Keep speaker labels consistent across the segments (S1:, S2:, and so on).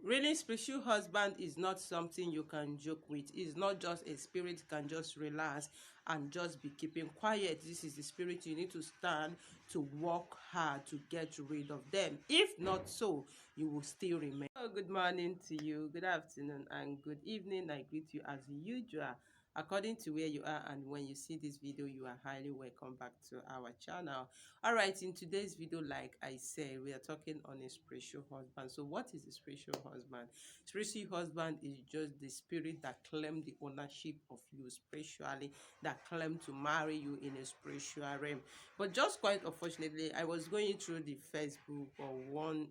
S1: Really, spiritual husband is not something you can joke with. It's not just a spirit you can just relax and just be keeping quiet. This is the spirit you need to stand to work hard to get rid of them. If not so, you will still remain. Oh, good morning to you, good afternoon, and good evening. I greet you as usual. According to where you are and when you see this video, you are highly welcome back to our channel. All right, in today's video, like I said, we are talking on a spiritual husband. So what is a spiritual husband? Spiritual husband is just the spirit that claim the ownership of you spiritually, that claim to marry you in a spiritual realm. But just quite unfortunately, I was going through the Facebook or one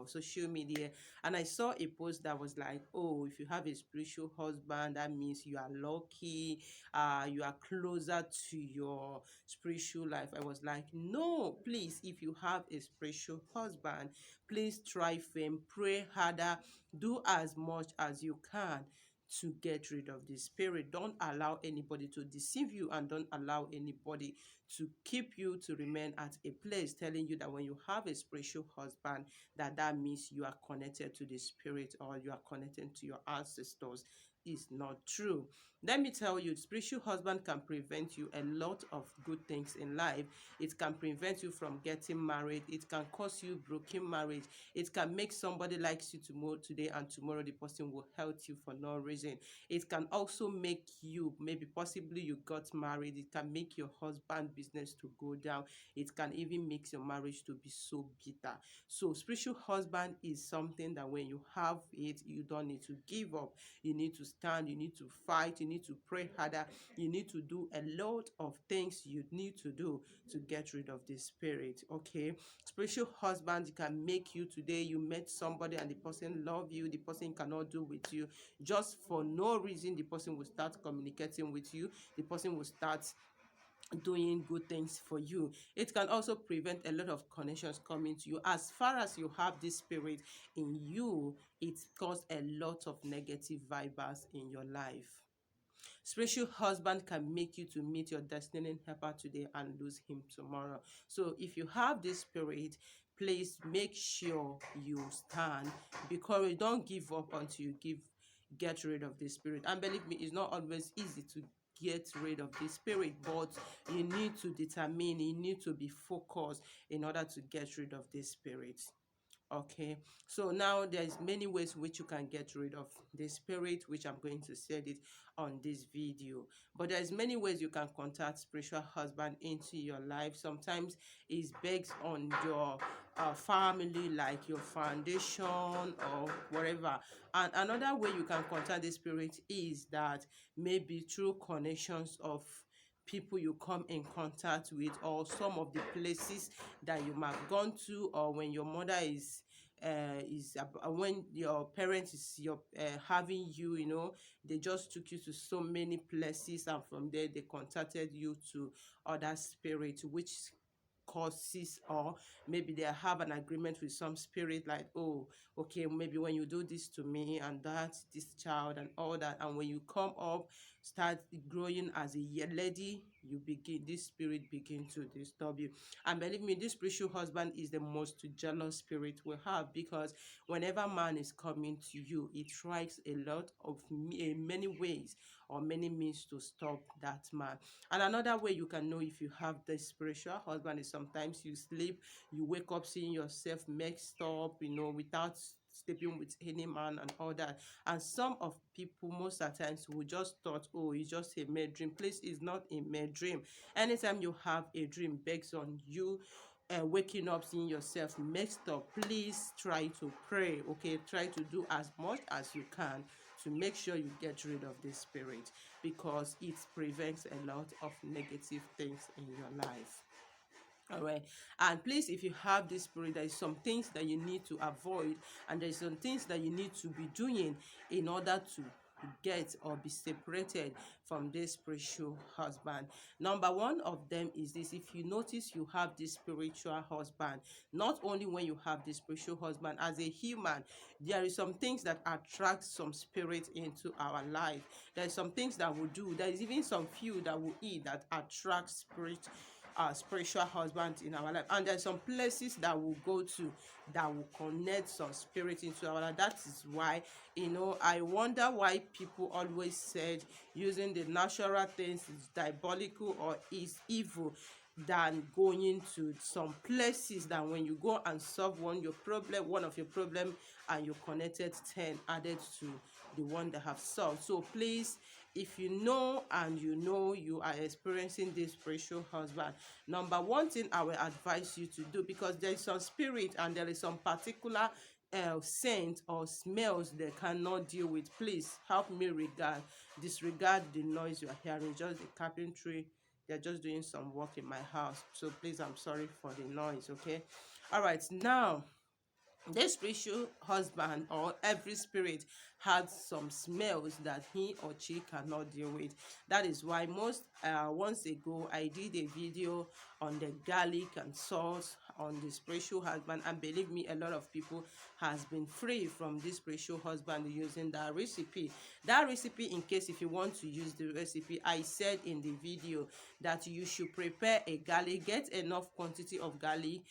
S1: social media, and I saw a post that was like, oh, if you have a spiritual husband, that means you are lucky, you are closer to your spiritual life. I was like, no, please, if you have a spiritual husband, please try firm, pray harder, do as much as you can to get rid of the spirit. Don't allow anybody to deceive you, and don't allow anybody to keep you to remain at a place telling you that when you have a spiritual husband, that means you are connected to the spirit or you are connected to your ancestors. Is not true. Let me tell you, spiritual husband can prevent you a lot of good things in life. It can prevent you from getting married. It can cause you broken marriage. It can make somebody likes you tomorrow, today, and tomorrow the person will hurt you for no reason. It can also make you, maybe possibly you got married. It can make your husband business to go down. It can even make your marriage to be so bitter. So spiritual husband is something that when you have it, you don't need to give up. You need to stand, you need to fight, you need to pray harder, you need to do a lot of things you need to do to get rid of the spirit. Okay, spiritual husband can make you, today you met somebody and the person love you, the person cannot do with you just for no reason. The person will start communicating with you, the person will start doing good things for you. It can also prevent a lot of connections coming to you. As far as you have this spirit in you, it causes a lot of negative vibes in your life. Spiritual husband can make you to meet your destiny helper today and lose him tomorrow. So if you have this spirit, please make sure you stand, because don't give up until you get rid of this spirit. And believe me, it's not always easy to get rid of the spirit, but you need to determine, you need to be focused in order to get rid of this spirit. Okay, so now there's many ways which you can get rid of the spirit, which I'm going to say it on this video. But there's many ways you can contact spiritual husband into your life. Sometimes it's based on your family, like your foundation or whatever. And another way you can contact the spirit is that maybe through connections of people you come in contact with, or some of the places that you might have gone to, or when your mother when your parents is having you, they just took you to so many places, and from there they contacted you to other spirits, which causes, or maybe they have an agreement with some spirit, like, oh, okay, maybe when you do this to me and that, this child and all that, and when you come up, start growing as a lady, you begin, this spirit begin to disturb you. And believe me, this spiritual husband is the most jealous spirit we have, because whenever man is coming to you, it tries a lot of many ways or many means to stop that man. And another way you can know if you have the spiritual husband is sometimes you sleep, you wake up seeing yourself mixed up, without sleeping with any man and all that. And some of people most of the times will just thought, oh, it's just a mere dream. Please, it's not a mere dream. Anytime you have a dream based on you waking up seeing yourself mixed up, please try to pray. Okay, try to do as much as you can to make sure you get rid of this spirit, because it prevents a lot of negative things in your life. All right, and please, if you have this spirit, there is some things that you need to avoid, and there's some things that you need to be doing in order to get or be separated from this spiritual husband. Number one of them is this: if you notice you have this spiritual husband, not only when you have this spiritual husband, as a human, there is some things that attract some spirit into our life. There is some things that we do, there is even some few that we eat that attract spirit our spiritual husband in our life. And there's some places that we'll go to that will connect some spirit into our life. That is why, I wonder why people always said using the natural things is diabolical or is evil than going to some places that when you go and solve one of your problem, and you connected 10 added to the one that have solved. So please, if you know and you are experiencing this spiritual husband, number one thing I will advise you to do, because there is some spirit and there is some particular scent or smells they cannot deal with, please help me disregard the noise you are hearing. Just the carpentry, they're just doing some work in my house, so please, I'm sorry for the noise. Okay, all right. Now, this spiritual husband or every spirit has some smells that he or she cannot deal with. That is why once ago I did a video on the garlic and salt on the spiritual husband, and believe me, a lot of people has been free from this spiritual husband using that recipe. In case if you want to use the recipe, I said in the video that you should prepare a garlic, get enough quantity of garlic,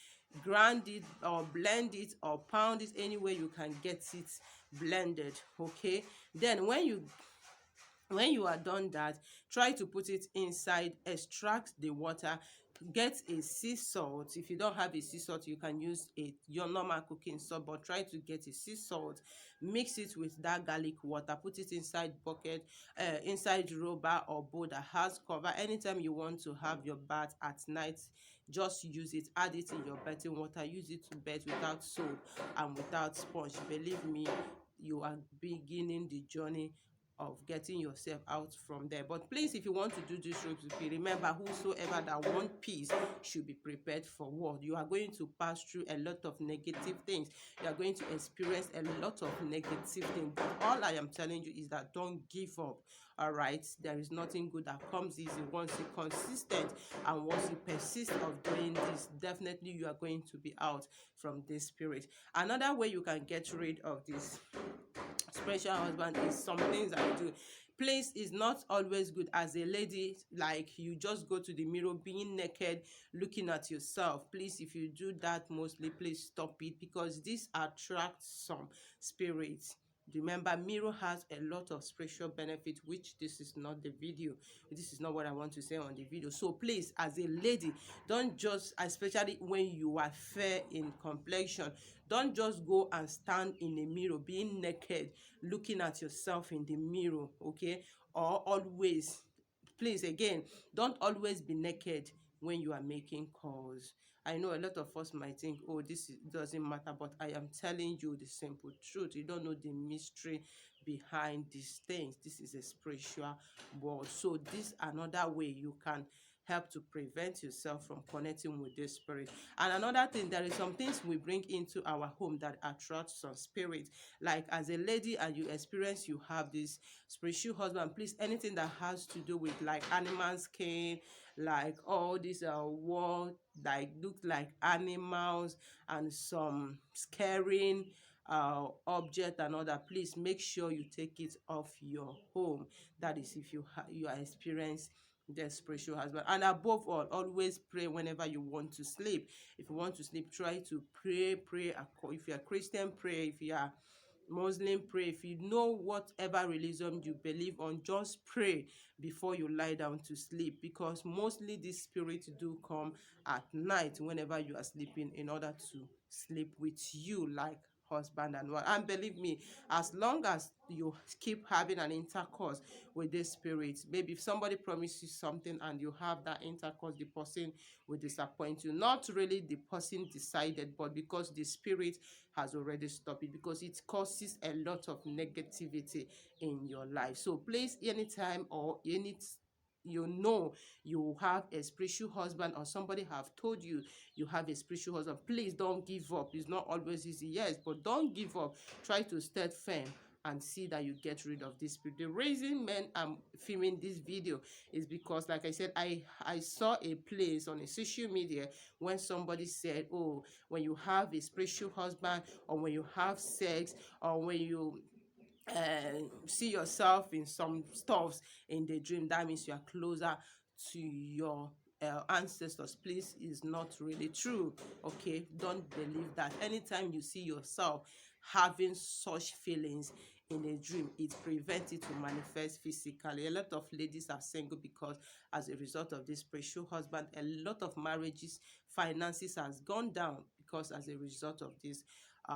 S1: grind it or blend it or pound it any way you can get it blended. Okay, then when you are done that, try to put it inside, extract the water, get a sea salt. If you don't have a sea salt, you can use your normal cooking salt, but try to get a sea salt, mix it with that garlic water, put it inside bucket, inside rubber or bowl that has cover. Anytime you want to have your bath at night, just use it, add it in your bathing water, use it to bathe without soap and without sponge. Believe me, you are beginning the journey of getting yourself out from there. But please, if you want to do this recipe, remember, whosoever that want peace should be prepared for war. You are going to pass through a lot of negative things. You are going to experience a lot of negative things. But all I am telling you is that don't give up. All right, there is nothing good that comes easy. Once you're consistent and once you persist of doing this, definitely you are going to be out from this spirit. Another way you can get rid of this special husband is some things I do. Please, is not always good as a lady, like you just go to the mirror being naked looking at yourself. Please, if you do that mostly, please stop it, because this attracts some spirits. Remember, mirror has a lot of spiritual benefit, which this is not the video. This is not what I want to say on the video. So please, as a lady, don't just, especially when you are fair in complexion, don't just go and stand in a mirror being naked looking at yourself in the mirror. Okay, or always, please, again, don't always be naked when you are making calls. I know a lot of us might think, oh, doesn't matter, but I am telling you the simple truth. You don't know the mystery behind these things. This is a spiritual world. So this another way you can help to prevent yourself from connecting with this spirit. And another thing, there is some things we bring into our home that attract some spirit. Like as a lady and you experience you have this spiritual husband, please, anything that has to do with like animal skin, like all these wall like look like animals, and some scaring object and other, please make sure you take it off your home. That is if you are experiencing the spiritual husband. And above all, always pray whenever you want to sleep. If you want to sleep, try to pray. If you are Christian, pray. If you are Muslim, pray. If you know whatever religion you believe on, just pray before you lie down to sleep, because mostly these spirits do come at night whenever you are sleeping in order to sleep with you like husband and wife. And believe me, as long as you keep having an intercourse with this spirit, maybe if somebody promises something and you have that intercourse, the person will disappoint you. Not really the person decided, but because the spirit has already stopped it, because it causes a lot of negativity in your life. So please, anytime or you have a spiritual husband, or somebody have told you you have a spiritual husband, please don't give up. It's not always easy, yes, but don't give up. Try to stand firm and see that you get rid of this spirit. The reason men I'm filming this video is because, like I said, I saw a place on a social media when somebody said, oh, when you have a spiritual husband, or when you have sex, or when you see yourself in some stuffs in the dream, that means you are closer to your ancestors, please, is not really true. Okay, don't believe that. Anytime you see yourself having such feelings in a dream, it prevents it to manifest physically. A lot of ladies are single because as a result of this spiritual husband, a lot of marriages finances has gone down because as a result of this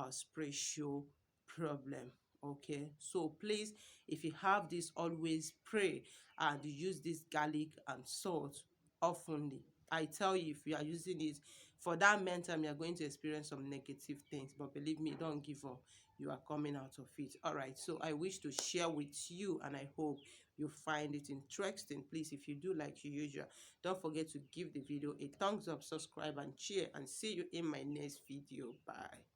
S1: spiritual problem. Okay, so please, if you have this, always pray and use this garlic and salt oftenly. I tell you, if you are using it for that meantime, you are going to experience some negative things, but believe me, don't give up. You are coming out of it. All right, so I wish to share with you, and I hope you find it interesting. Please, if you do like usual, don't forget to give the video a thumbs up, subscribe and share, and see you in my next video. Bye.